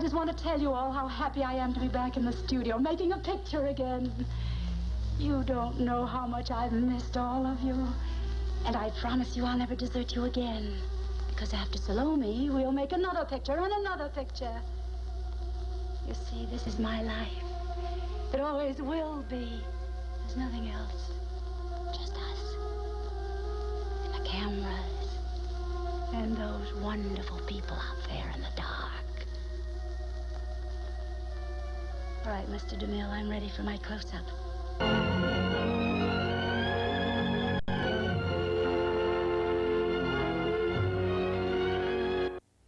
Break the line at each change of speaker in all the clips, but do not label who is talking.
just want to tell you all how happy I am to be back in the studio, making a picture again. You don't know how much I've missed all of you. And I promise you I'll never desert you again. Because after Salome, we'll make another picture and another picture. You see, this is my life. It always will be. There's nothing else. Just us. And the cameras. And those wonderful people out there in the dark. All right, Mr. DeMille, I'm ready for my close-up.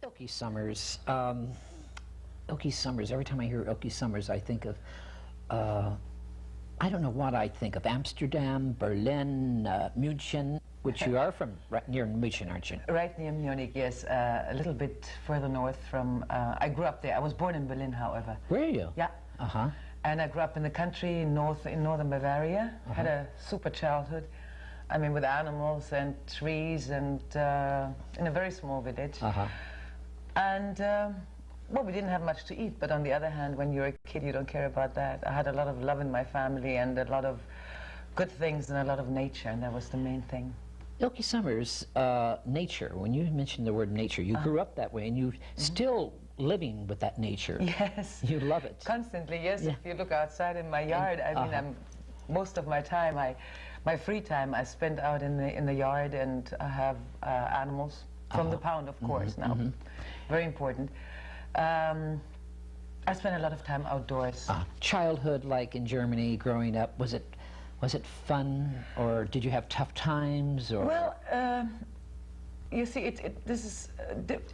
Elke Sommers. Elke Sommers. Every time I hear Elke Sommers, I think of, I don't know what I think of. Amsterdam, Berlin, München, which you are from right near München, aren't you?
Right near Munich, yes. A little bit further north from, I grew up there. I was born in Berlin, however.
Were you?
Yeah.
Uh-huh.
And I grew up in the country in northern Bavaria. Had a super childhood. I mean, with animals and trees and in a very small village.
Uh-huh.
And, well, we didn't have much to eat, but on the other hand, when you're a kid, you don't care about that. I had a lot of love in my family and a lot of good things and a lot of nature, and that was the main thing.
Elke Sommers, nature, when you mentioned the word nature, you grew up that way, and you still living with that nature.
Yes.
You love it.
Constantly, yes.
Yeah.
If you look outside in my yard, I mean, most of my time, my free time, I spend out in the yard, and I have animals from the pound, of course, now. Very important. I spent a lot of time outdoors.
Childhood, like in Germany, growing up, was it fun, or did you have tough times, or?
Well, you see,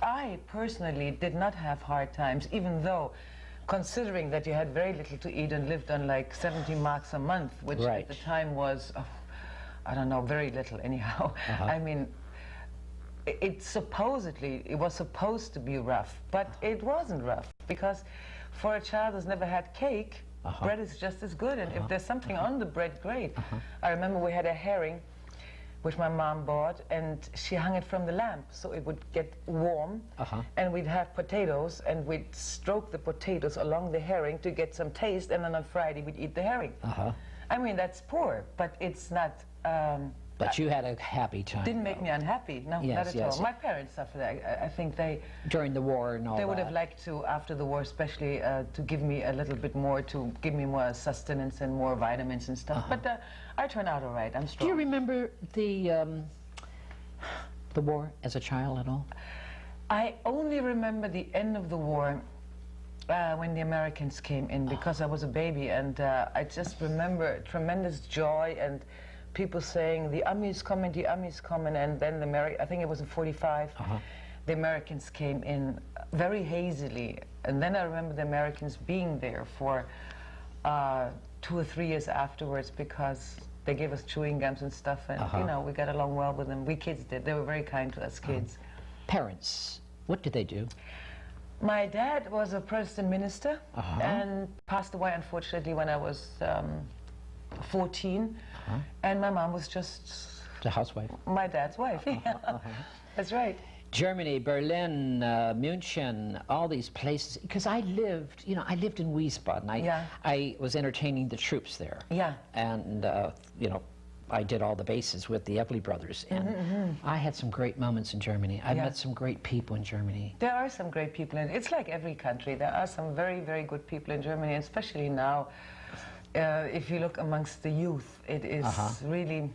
I personally did not have hard times, even though, considering that you had very little to eat and lived on like 70 marks a month, which at the time was, I don't know, very little anyhow. I mean, it was supposed to be rough, but it wasn't rough, because for a child who's never had cake, bread is just as good, and if there's something on the bread, great. I remember we had a herring, which my mom bought, and she hung it from the lamp so it would get warm, and we'd have potatoes, and we'd stroke the potatoes along the herring to get some taste, and then on Friday we'd eat the herring. I mean, that's poor, but it's not...
But you had a happy time.
Didn't make me unhappy, no, not at all. My parents suffered. I think they...
During the war and all that.
They would have liked to, after the war especially, to give me a little bit more, to give me more sustenance and more vitamins and stuff. But I turned out all right, I'm strong.
Do you remember the war as a child at all?
I only remember the end of the war when the Americans came in, because I was a baby, and I just remember tremendous joy and people saying, the Army's coming, and then I think it was in 45, the Americans came in very hazily, and then I remember the Americans being there for 2 or 3 years afterwards, because they gave us chewing gums and stuff, and you know, we got along well with them. We kids did. They were very kind to us kids.
Parents, what did they do?
My dad was a Protestant minister and passed away, unfortunately, when I was 14, and my mom was just...
The housewife.
My dad's wife, That's right.
Germany, Berlin, München, all these places, because I lived in Wiesbaden. I was entertaining the troops there. And, you know, I did all the bases with the Everly brothers, and I had some great moments in Germany. I met some great people in Germany.
There are some great people, and it's like every country. There are some very, very good people in Germany, and especially now. If you look amongst the youth, it is really,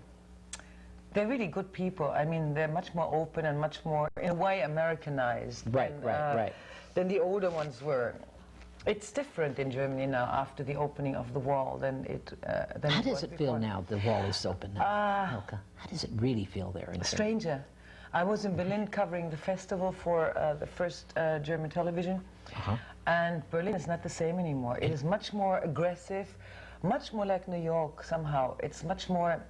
they're really good people. I mean, they're much more open and much more, in a way, Americanized than the older ones were. It's different in Germany now after the opening of the wall than it than
How
it
does
was
it
before.
feel now the wall is open now? Elke, how does it really feel there? In
Stranger. I was in Berlin covering the festival for the first German television, and Berlin is not the same anymore. It is much more aggressive, much more like New York somehow. It's much more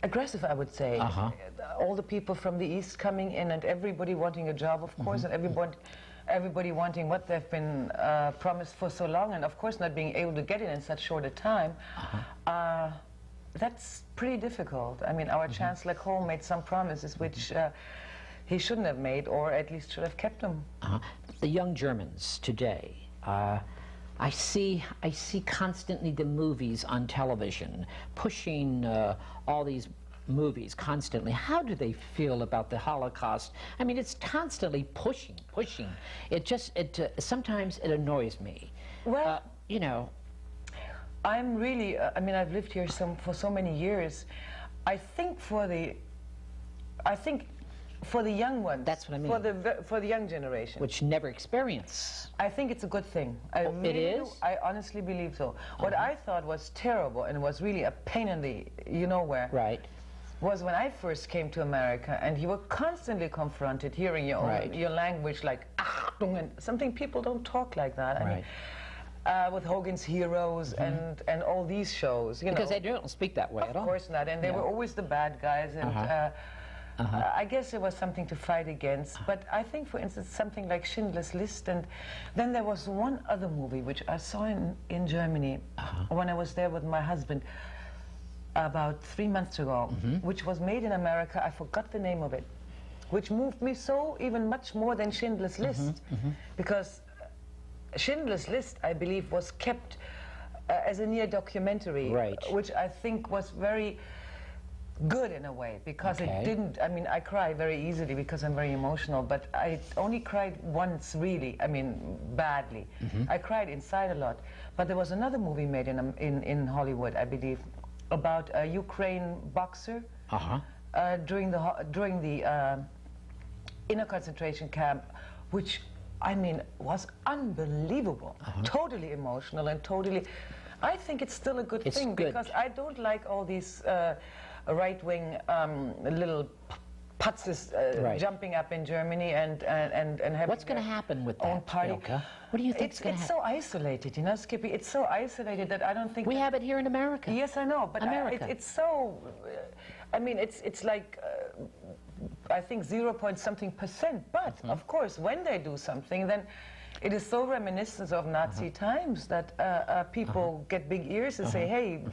aggressive, I would say. All the people from the East coming in, and everybody wanting a job, of course, and everybody wanting what they've been promised for so long, and of course not being able to get it in such short a time. That's pretty difficult. I mean, our Chancellor Kohl made some promises which he shouldn't have made, or at least should have kept them.
The young Germans today, I see constantly the movies on television pushing all these movies constantly. How do they feel about the Holocaust? I mean, it's constantly pushing. Sometimes it annoys me.
Well,
you know,
I'm really, I mean, I've lived here for so many years. I think for the young ones.
That's what I mean.
For the young generation.
Which never experience.
I think it's a good thing.
It is?
I honestly believe so. What I thought was terrible and was really a pain in the, you know where.
Right.
Was when I first came to America, and you were constantly confronted hearing your own, your language, like Achtung, and something people don't talk like that.
Right.
I mean, with Hogan's Heroes and all these shows, you
because
know.
they don't speak that way at all.
Of course not, and they were always the bad guys, and I guess it was something to fight against. But I think, for instance, something like Schindler's List, and then there was one other movie which I saw in Germany when I was there with my husband about 3 months ago, which was made in America. I forgot the name of it, which moved me so even much more than Schindler's List, because Schindler's List, I believe, was kept as a near documentary, which I think was very good in a way, because it didn't, I mean, I cry very easily because I'm very emotional, but I only cried once, really, I mean, badly. I cried inside a lot. But there was another movie made in Hollywood, I believe, about a Ukraine boxer during the inner concentration camp, which, I mean, was unbelievable, totally emotional and totally. I think it's still a good thing, because I don't like all these right-wing little putzes jumping up in Germany and having.
What's going to happen with that, Elke? What do you think is going to happen?
It's so isolated, you know, Skippy. It's so isolated that I don't think
we have it here in America.
Yes, I know, but it's so. I mean, it's like. I think 0.something%, but of course, when they do something, then it is so reminiscent of Nazi times that people get big ears and say, "Hey,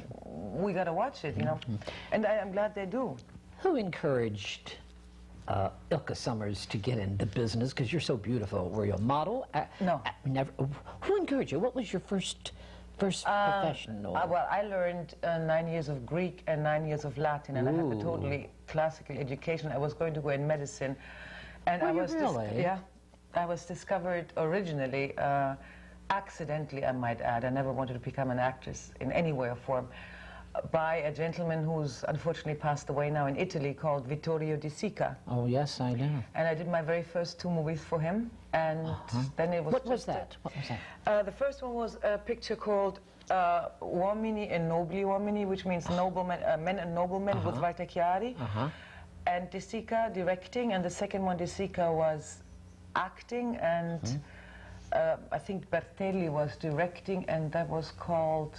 we got to watch it," you know. And I'm glad they do.
Who encouraged Elke Sommers to get into business? Because you're so beautiful. Were you a model?
No.
Never. Who encouraged you? What was your first profession?
Well, I learned 9 years of Greek and 9 years of Latin, and I had a totally classical education. I was going to go in medicine, and I was I was discovered originally, accidentally, I might add. I never wanted to become an actress in any way or form, by a gentleman who's unfortunately passed away now in Italy, called Vittorio De Sica.
Oh yes, I know.
And I did my very first 2 movies for him, and then it was.
What was that? What was
that? The first one was a picture called Uomini e Nobili Uomini, which means noblemen, men and noblemen, with Walter Chiari, and De Sica directing, and the second one, De Sica, was acting, and I think Bertelli was directing, and that was called.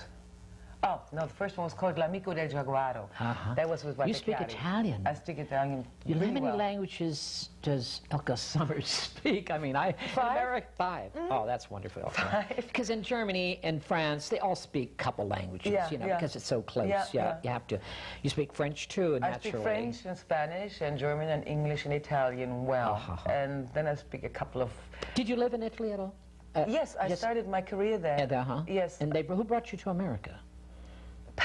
Oh, no, the first one was called L'Amico del Giaguaro. That was with Walter
You speak
Chiari.
Italian.
I speak Italian
How
really
many
well.
languages does Elke Sommers speak? I mean,
5?
In America, 5. Oh, that's wonderful.
5.
Because in Germany and France, they all speak a couple languages, you know, because it's so close. You have to. You speak French too, naturally.
I speak French and Spanish and German and English and Italian well. And then I speak a couple of...
Did you live in Italy at all?
Yes, I started my career there. Yes.
And who brought you to America?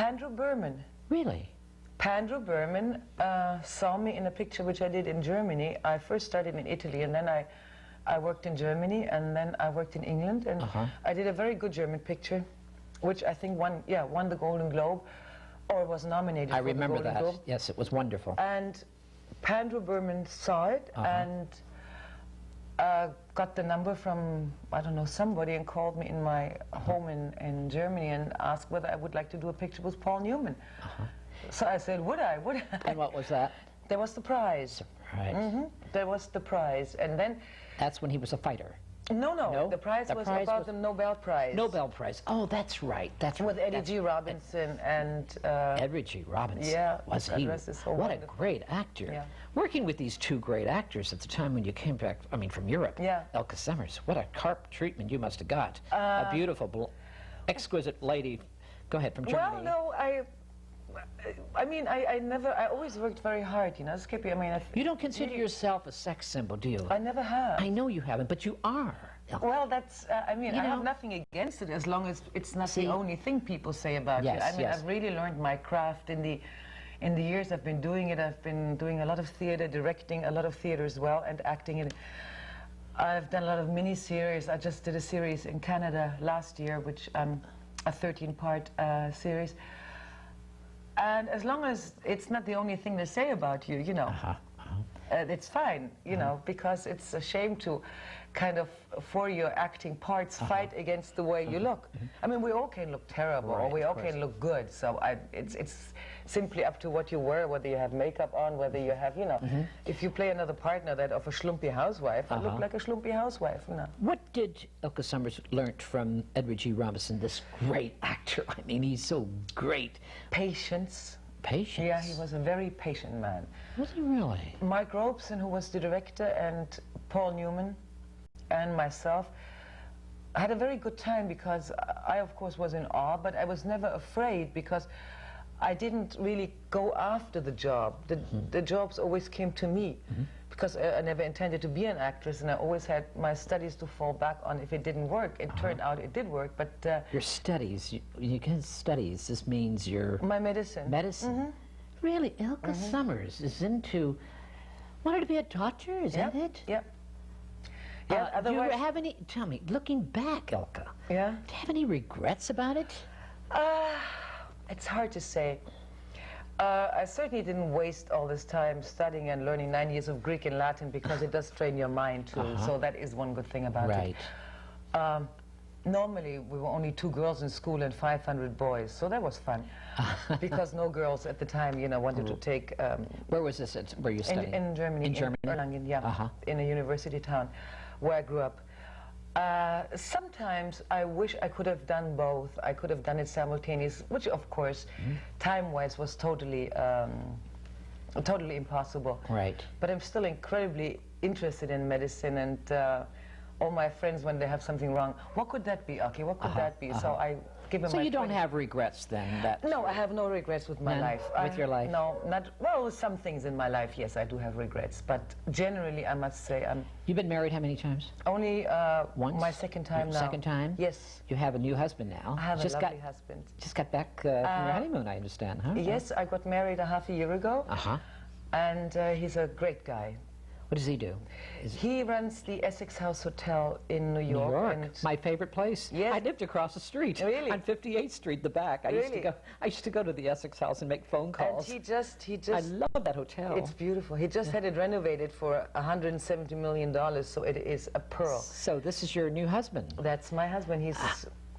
Pandro Berman.
Really?
Pandro Berman saw me in a picture which I did in Germany. I first started in Italy, and then I worked in Germany, and then I worked in England, and I did a very good German picture, which I think won the Golden Globe, or was nominated for the Golden Globe.
I remember that. Yes, it was wonderful.
And Pandro Berman saw it and got the number from, I don't know, somebody, and called me in my home in Germany and asked whether I would like to do a picture with Paul Newman. So I said, would I?
And what was that?
There was the prize.
Right.
There was the prize. And then...
That's when he was a fighter.
No. The prize was about the Nobel Prize.
Nobel Prize. Oh, that's right. That's
with Eddie G. Robinson and...
Eddie G. Robinson.
Yeah.
Was he? What a great actor.
Yeah.
Working with these 2 great actors at the time when you came back, I mean, from Europe.
Yeah.
Elke Sommers. What a carp treatment you must have got. A beautiful, exquisite lady. Go ahead, from Germany.
Well, no, I I mean, I always worked very hard, you know, Skip. I mean,
you don't consider yourself a sex symbol, do you?
I never have.
I know you haven't, but you are.
Well, that's, I mean, I have nothing against it as long as it's not the only thing people say about it. I mean, I've really learned my craft in the years I've been doing it. I've been doing a lot of theater, directing a lot of theater as well, and acting in. I've done a lot of mini-series. I just did a series in Canada last year, which a 13-part series. And as long as it's not the only thing they say about you, you know, it's fine, you know, because it's a shame to kind of, for your acting parts, fight against the way you look. I mean, we all can look terrible, or we all can look good, so it's simply up to what you wear, whether you have makeup on, whether you have, you know, if you play another partner that of a schlumpy housewife, I look like a schlumpy housewife, you know.
What did Elke Sommer learn from Edward G. Robinson, this great actor? I mean, he's so great.
Patience.
Patience?
Yeah, he was a very patient man.
Was he really?
Mike Robeson, who was the director, and Paul Newman, and myself, I had a very good time because I, of course, was in awe, but I was never afraid because I didn't really go after the job. The jobs always came to me because I never intended to be an actress, and I always had my studies to fall back on if it didn't work. It turned out it did work, but...
your studies, you can studies, this means your...
My medicine.
Medicine? Really, Elke Sommers is into... Wanted to be a doctor, is that it?
Yep. Yeah,
otherwise... Do you have any... Tell me, looking back, Elke, do you have any regrets about it?
It's hard to say. I certainly didn't waste all this time studying and learning 9 years of Greek and Latin because it does train your mind too, so that is one good thing about it. Normally, we were only 2 girls in school and 500 boys, so that was fun. Because no girls at the time, you know, wanted to take...
Where was this? Where you studied?
In Germany.
In Germany?
Erlangen, yeah, in a university town where I grew up. Sometimes I wish I could have done both. I could have done it simultaneously, which of course, time-wise was totally impossible.
Right.
But I'm still incredibly interested in medicine, and all my friends, when they have something wrong, what could that be, Elke? What could that be? So I give them.
So you don't have regrets then?
No, I have no regrets with my life.
With your life?
No, not, well, some things in my life, yes, I do have regrets, but generally I must say I'm...
You've been married how many times?
Only
once?
My second time now.
Second time?
Yes.
You have a new husband now.
I have a lovely husband.
Just got back from your honeymoon, I understand, huh?
Yes, I got married half a year ago. And he's a great guy.
What does he do?
He runs the Essex House Hotel in New York.
New York, my favorite place.
Yes.
I lived across the street.
Really?
On 58th Street, the back. I used to go to the Essex House and make phone calls.
And he just...
I love that hotel.
It's beautiful. He just had it renovated for $170 million, so it is a pearl.
So this is your new husband?
That's my husband. He's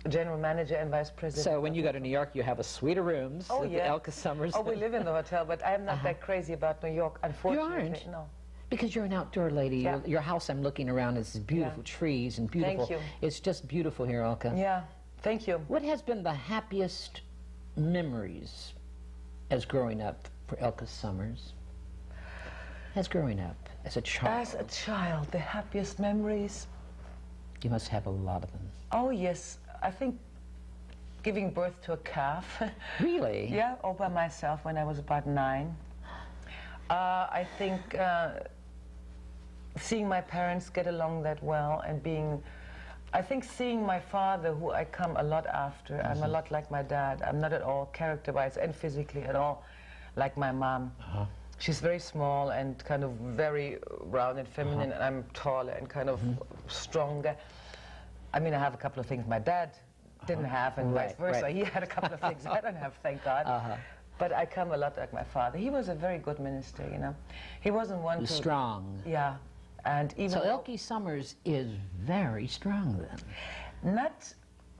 general manager and vice president.
So when you go to New York, you have a suite of rooms.
Oh, yeah.
Elke Sommers.
Oh, we live in the hotel, but I'm not that crazy about New York, unfortunately.
You aren't?
No.
Because you're an outdoor lady. Your house, I'm looking around, is beautiful trees and beautiful.
Thank you.
It's just beautiful here, Elke.
Yeah, thank you.
What has been the happiest memories as growing up for Elke Sommers? As growing up, as a child?
As a child, the happiest memories?
You must have a lot of them.
Oh, yes. I think giving birth to a calf.
Really?
Yeah, all by myself when I was about 9. I think seeing my parents get along that well and being... I think seeing my father, who I come a lot after, I'm a lot like my dad. I'm not at all character-wise and physically at all like my mom. She's very small and kind of very round and feminine, and I'm taller and kind of stronger. I mean, I have a couple of things my dad didn't have, and vice versa. He had a couple of things I don't have, thank God. But I come a lot like my father. He was a very good minister, you know. He wasn't one to...
Strong.
Yeah. And even...
So Elke Sommers is very strong then?
Not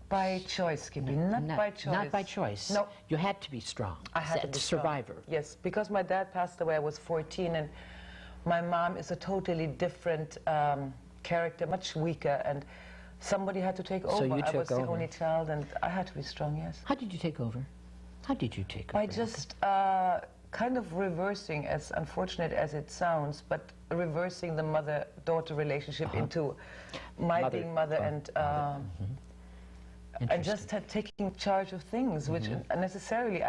by choice, Skippy. Not by choice.
Not by choice.
No.
You had to be strong.
I had to be
survivor.
Strong. Yes, because my dad passed away, I was 14, and my mom is a totally different character, much weaker, and somebody had to take over.
So you took
I was the only child, and I had to be strong, yes.
How did you take over? How did you take over?
By just kind of reversing, as unfortunate as it sounds, but reversing the mother-daughter relationship into my being mother and just taking charge of things, which necessarily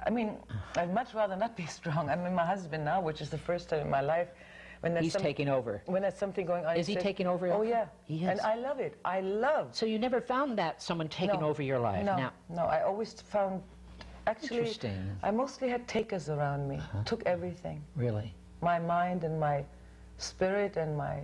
I mean, I'd much rather not be strong. I'm with my husband now, which is the first time in my life when there's
He's taking over.
When there's something going on.
Is he taking over?
Oh yeah,
he is.
And I love it. I love.
So you never found that someone taking over your life?
No, no. I always found. Actually,
interesting.
I mostly had takers around me. Took everything.
Really?
My mind and my spirit and my.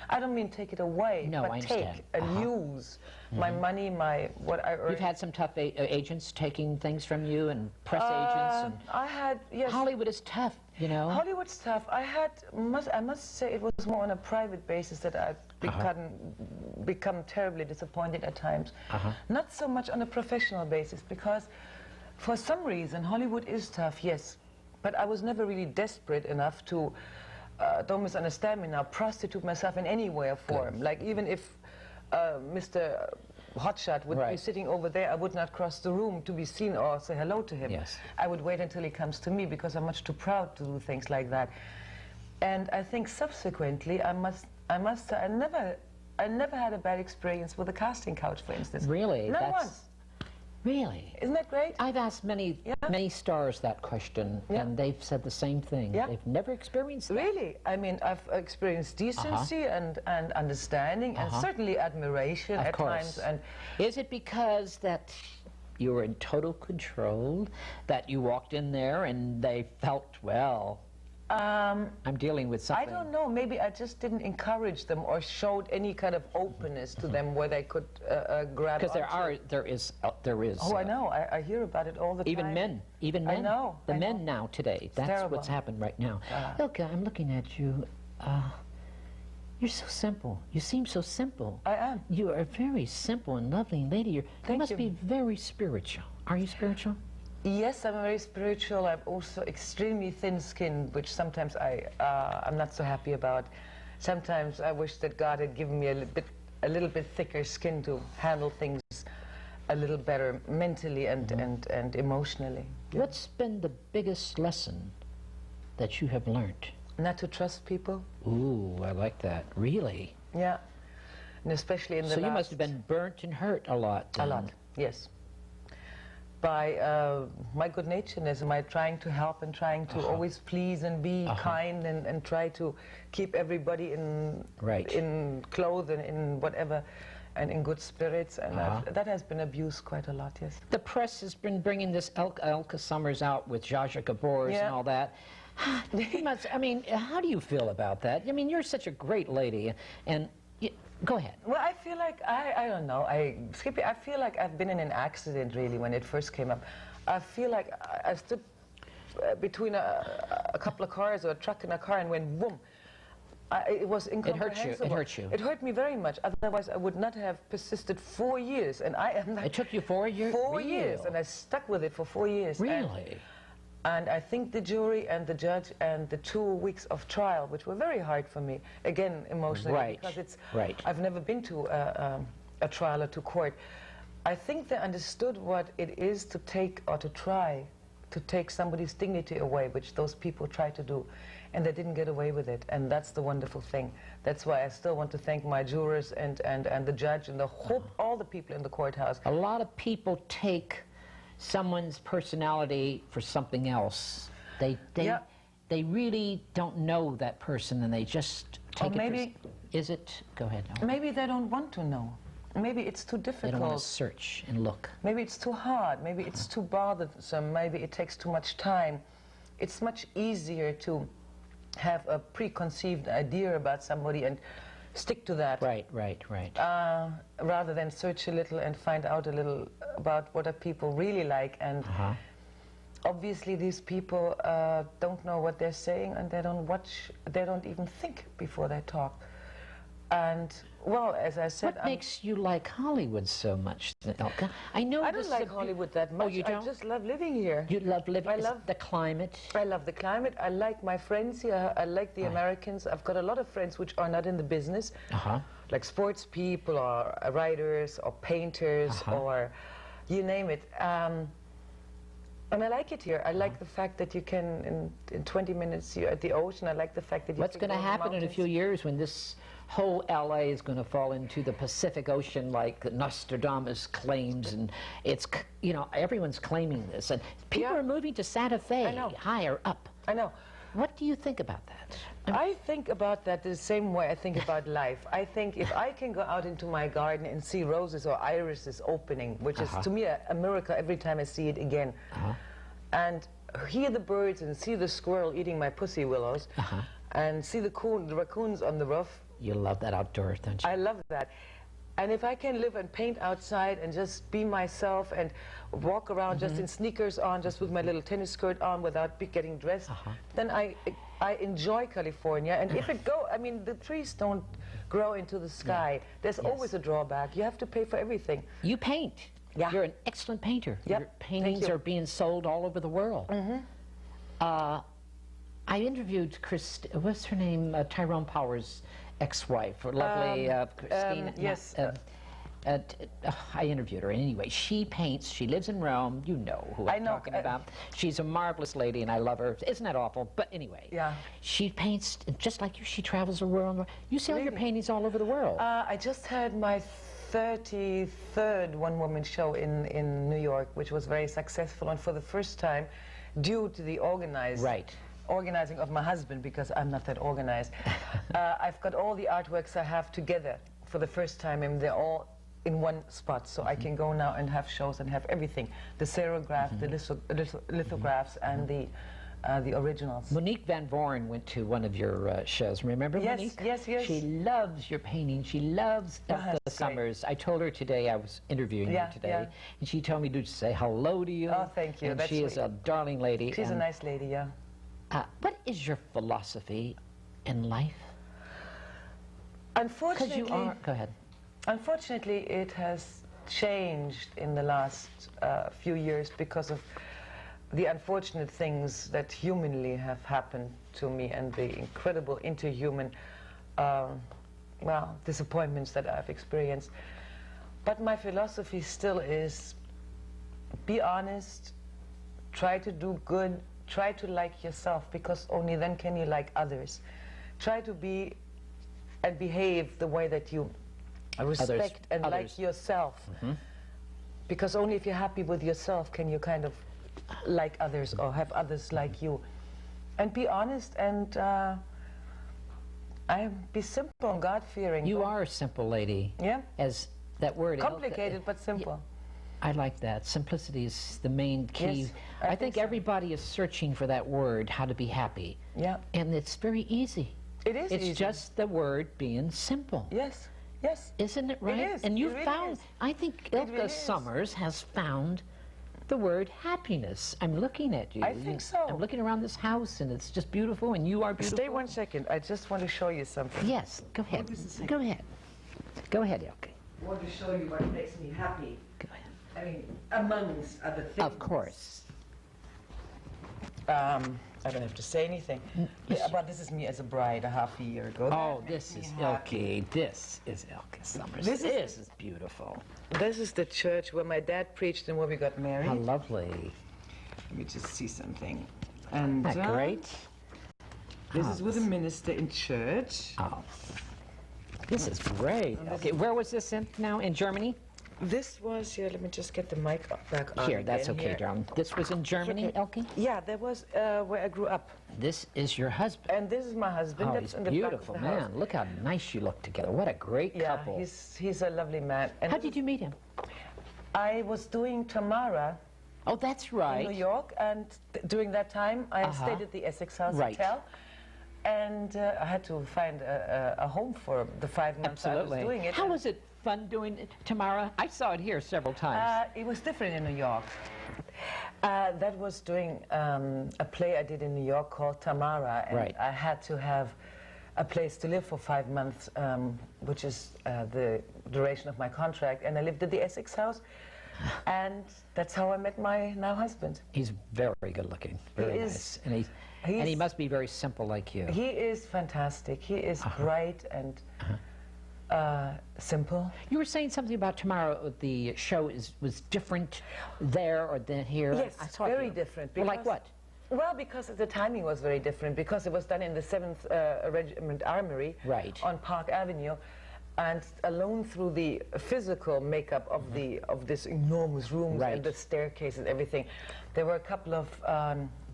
I don't mean take it away,
no,
but
I
take and use my money, what I earned.
You've had some tough agents taking things from you, and press agents. And
I had, yes.
Hollywood is tough, you know.
Hollywood's tough. I must say it was more on a private basis that I've become terribly disappointed at times. Not so much on a professional basis, because for some reason Hollywood is tough, yes. But I was never really desperate enough to, don't misunderstand me now, prostitute myself in any way or form. Good. Like even if Mr. Hotshot would be sitting over there, I would not cross the room to be seen or say hello to him.
Yes.
I would wait until he comes to me, because I'm much too proud to do things like that. And I think subsequently, I must say, I never had a bad experience with a casting couch, for instance.
Really?
Not once.
Really?
Isn't that great?
I've asked many stars that question, and they've said the same thing. They've never experienced that.
Really? I mean, I've experienced decency and understanding and certainly admiration at times. And
is it because that you were in total control, that you walked in there and they felt, well, I'm dealing with something?
I don't know. Maybe I just didn't encourage them or showed any kind of openness to them where they could grab.
Because there is.
Oh, I know. I hear about it all the time.
Even men.
I know.
The men now today. That's
terrible.
What's happened right now. Elke, I'm looking at you. You're so simple. You seem so simple.
I am.
You are a very simple and lovely lady. You must be very spiritual. Are you spiritual?
Yes, I'm very spiritual. I'm also extremely thin-skinned, which sometimes I'm not so happy about. Sometimes I wish that God had given me a little bit thicker skin to handle things a little better mentally and emotionally.
What's been the biggest lesson that you have learned?
Not to trust people.
Ooh, I like that. Really?
Yeah, and especially in the
So you must have been burnt and hurt a lot. Then.
A lot, yes. By my good-naturedness, my trying to help and trying to always please and be kind and try to keep everybody in clothes and in whatever, and in good spirits, and that has been abused quite a lot, yes.
The press has been bringing this Elke Sommers out with Zsa Zsa Gabor's and all that. You must, I mean, how do you feel about that? I mean, you're such a great lady, and go ahead.
Well, I feel like, I don't know, Skippy, I feel like I've been in an accident, really, when it first came up. I feel like I stood between a couple of cars, or a truck and a car, and went boom. It was incomprehensible.
It hurt you.
It hurt me very much. Otherwise, I would not have persisted 4 years, and I am not.
It took you 4 years?
4 years, and I stuck with it for 4 years.
Really?
And I think the jury and the judge and the 2 weeks of trial, which were very hard for me, again, emotionally, because it's, I've never been to a trial or to court. I think they understood what it is to take, or to try to take somebody's dignity away, which those people try to do, and they didn't get away with it, and that's the wonderful thing. That's why I still want to thank my jurors and the judge and all the people in the courthouse.
A lot of people take someone's personality for something else. They really don't know that person, and they just take it. Is it? Go ahead. No.
Maybe they don't want to know. Maybe it's too difficult.
They don't want to search and look.
Maybe it's too hard. Maybe it's too bothersome. Maybe it takes too much time. It's much easier to have a preconceived idea about somebody and stick to that.
Right.
Rather than search a little and find out a little about what are people really like. And obviously these people don't know what they're saying, and they don't even think before they talk. And, well, as I said...
What makes you like Hollywood so much, Elke? I know
I don't like Hollywood that much.
Oh, you don't?
I just love living here.
You love living? I love the climate?
I love the climate. I like my friends here. I like the Americans. I've got a lot of friends which are not in the business, like sports people or writers or painters or you name it. And I like it here. I like the fact that you can, in 20 minutes, you're at the ocean. I like the fact that you
What's going to happen in a few years when this whole LA is going to fall into the Pacific Ocean like Nostradamus claims, and it's, you know, everyone's claiming this, and people are moving to Santa Fe, higher up.
I know.
What do you think about that?
I think about that the same way I think about life. I think if I can go out into my garden and see roses or irises opening, which is to me a miracle every time I see it again, and hear the birds and see the squirrel eating my pussy willows, and see the raccoons on the roof.
You love that outdoors, don't you?
I love that. And if I can live and paint outside and just be myself and walk around just in sneakers on, just with my little tennis skirt on without getting dressed, then I enjoy California. And if it I mean, the trees don't grow into the sky. There's always a drawback. You have to pay for everything.
You paint.
Yeah.
You're an excellent painter. Your paintings are being sold all over the world. I interviewed what's her name? Tyrone Power's ex-wife, or lovely Christina.
Yes.
I interviewed her. Anyway, she paints. She lives in Rome. You know who I'm talking about. She's a marvelous lady, and I love her. Isn't that awful? But anyway, she paints just like you. She travels the world. You sell your paintings all over the world.
I just had my 33rd one-woman show in New York, which was very successful, and for the first time, due to the organizing of my husband, because I'm not that organized. I've got all the artworks I have together for the first time, and they're all in one spot, so I can go now and have shows and have everything. The serograph, the lithographs, and the originals.
Monique Van Voren went to one of your shows. Remember Monique?
Yes.
She loves your painting. She loves Elke Sommers. I told her today, I was interviewing you today, and she told me to say hello to you.
Oh, thank you.
And she is a darling lady.
She's a nice lady, yeah.
What is your philosophy in life?
Unfortunately,
go ahead.
Unfortunately, it has changed in the last few years because of the unfortunate things that humanly have happened to me and the incredible interhuman, disappointments that I've experienced. But my philosophy still is, be honest, try to do good, try to like yourself, because only then can you like others. Try to be and behave the way that you respect and like yourself. Because only if you're happy with yourself can you kind of like others or have others like you. And be honest and be simple and God-fearing.
You are a simple lady.
Yeah.
As that word.
Complicated but simple.
I like that. Simplicity is the main key.
Yes,
I think everybody is searching for that word, how to be happy.
Yeah.
And it's very easy.
It is easy.
It's just the word being simple.
Yes. Yes.
Isn't it right?
It is.
And you
really
found,
is.
I think Elke Sommers has found the word happiness. I'm looking at you.
I think so.
I'm looking around this house and it's just beautiful and you are beautiful.
Stay 1 second. I just want to show you something.
Yes, go ahead. Go ahead. Go ahead, Elke.
I want to show you what makes me happy.
Go ahead.
I mean, amongst other things.
Of course.
I don't have to say anything. Yeah, but this is me as a bride a half a year ago.
Oh, this is Elke. This is Elke Sommers. This is beautiful.
This is the church where my dad preached and where we got married.
How lovely.
Let me just see something. And
Isn't that great?
This is with a minister in church.
Oh, this is great. Okay, where was this in now? In Germany?
This was, here, let me just get the mic back on.
Here, that's okay, darling. This was in Germany, Elke?
Yeah, that was where I grew up.
This is your husband.
And this is my husband.
Oh,
that's
he's
in the
beautiful,
back of the
man.
house.
Look how nice you look together. What a great couple.
Yeah, he's a lovely man. And
how did you meet him?
I was doing Tamara.
Oh, that's right.
In New York, and during that time, I stayed at the Essex House Hotel. And I had to find a home for the 5 months I was doing it.
How was it fun doing it, Tamara? I saw it here several times.
It was different in New York. That was doing a play I did in New York called Tamara, and I had to have a place to live for 5 months, which is the duration of my contract, and I lived at the Essex House, and that's how I met my now husband.
He's very good looking, very nice, and he must be very simple like you.
He is fantastic. He is bright and Simple.
You were saying something about tomorrow. The show was different there or than here.
Yes,
I saw
very different.
Well, like what?
Well, because the timing was very different. Because it was done in the 7th Regiment Armory on Park Avenue, and alone through the physical makeup of of this enormous rooms and the staircase and everything, there were a couple of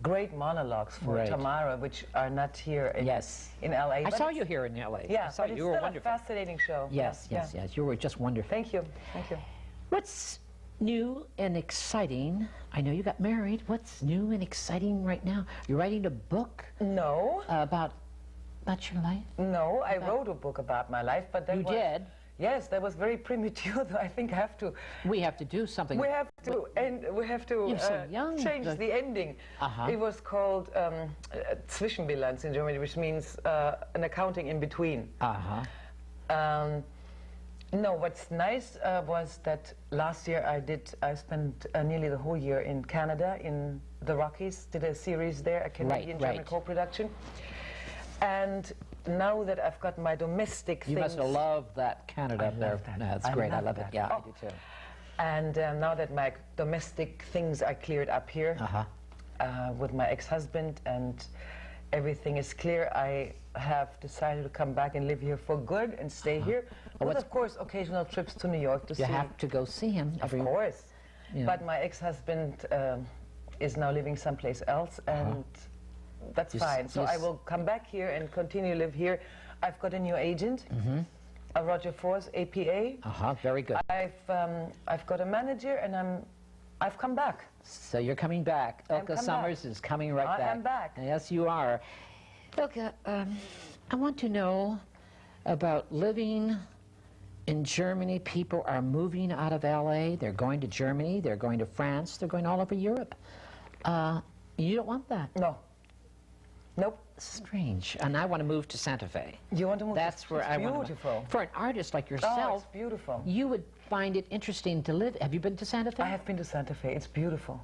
great monologues for Tamara, which are not here in LA.
I saw you here in LA.
Yeah,
I saw you were wonderful.
A fascinating show.
Yes, yes. You were just wonderful.
Thank you. Thank you.
What's new and exciting? I know you got married. What's new and exciting right now? You're writing a book?
No.
About your life?
No, I wrote a book about my life, but that
you did?
Yes, that was very premature. Though I think I have to.
We have to do something.
We have to, and we have to change the ending. It was called Zwischenbilanz in Germany, which means an accounting in between. No, what's nice was that last year I spent nearly the whole year in Canada, in the Rockies, did a series there, a Canadian-German co-production. And now that I've got my domestic things...
You must have loved that Canada up there. That's great, I love it. Yeah, I do too.
And now that my domestic things are cleared up here with my ex-husband and everything is clear, I have decided to come back and live here for good and stay here. With, of course, occasional trips to New York to see...
You have to go see him.
Of course. Yeah. But my ex-husband is now living someplace else, and that's fine. So I will come back here and continue to live here. I've got a new agent, a Roger Force APA.
Very good.
I've got a manager, and I've come back.
So you're coming back. Elke Sommers is coming right back.
I am back.
Yes, you are. Elke, I want to know about living in Germany. People are moving out of LA. They're going to Germany. They're going to France. They're going all over Europe. You don't want that.
No. Nope.
Strange. And I want to move to Santa Fe.
You want to move?
That's where I want to move. For an artist like yourself,
oh, it's beautiful.
You would find it interesting to live. Have you been to Santa Fe?
I have been to Santa Fe. It's beautiful.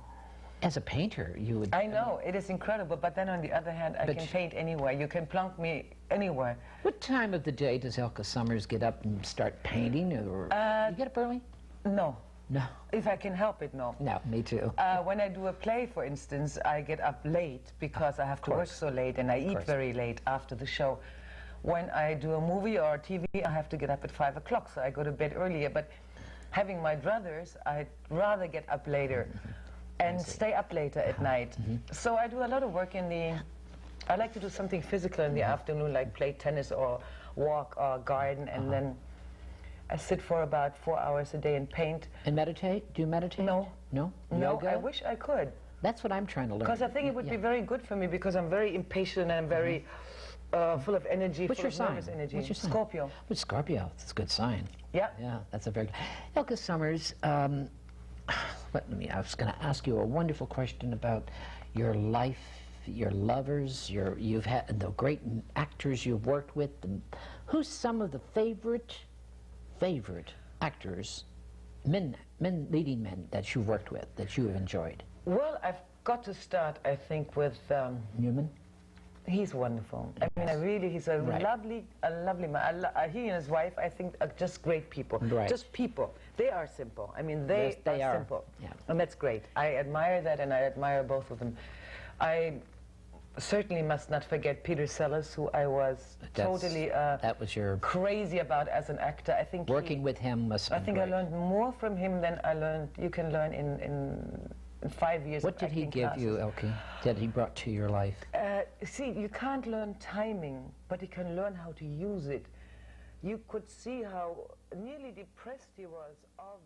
As a painter, you would...
I know, it is incredible, but then on the other hand, I can paint anywhere. You can plunk me anywhere.
What time of the day does Elke Sommers get up and start painting? Or you get up early?
No.
No.
If I can help it, no.
No, me too.
When I do a play, for instance, I get up late because I have to work so late, and I eat very late after the show. When I do a movie or TV, I have to get up at 5 o'clock, so I go to bed earlier. But having my druthers, I'd rather get up later and stay up later at night. So I do a lot of work in the... I like to do something physical in the afternoon, like play tennis or walk or garden, and then I sit for about 4 hours a day and paint. And meditate? Do you meditate? No. No? No, yoga? I wish I could. That's what I'm trying to learn. Because I think it would be very good for me, because I'm very impatient and I'm very full of energy, full of nervous energy. What's your sign? Scorpio. What's Scorpio? That's a good sign. Yeah. Yeah, that's a very good... Elke Sommers, I was going to ask you a wonderful question about your life, your lovers, you've had the great actors you've worked with. And who's some of the favorite actors, leading men that you've worked with, that you have enjoyed? Well, I've got to start, I think, with Newman. He's wonderful. Yes. I mean, he's a lovely man. He and his wife, I think, are just great people. Right. Just people. They are simple. I mean, they are simple. Yeah. And that's great. I admire that, and I admire both of them. I certainly must not forget Peter Sellers, who I was totally crazy about as an actor. I think working with him must have been great. I think I learned more from him than you can learn in 5 years. What did he give you, Elke, that he brought to your life? See, you can't learn timing, but you can learn how to use it. You could see how nearly depressed he was of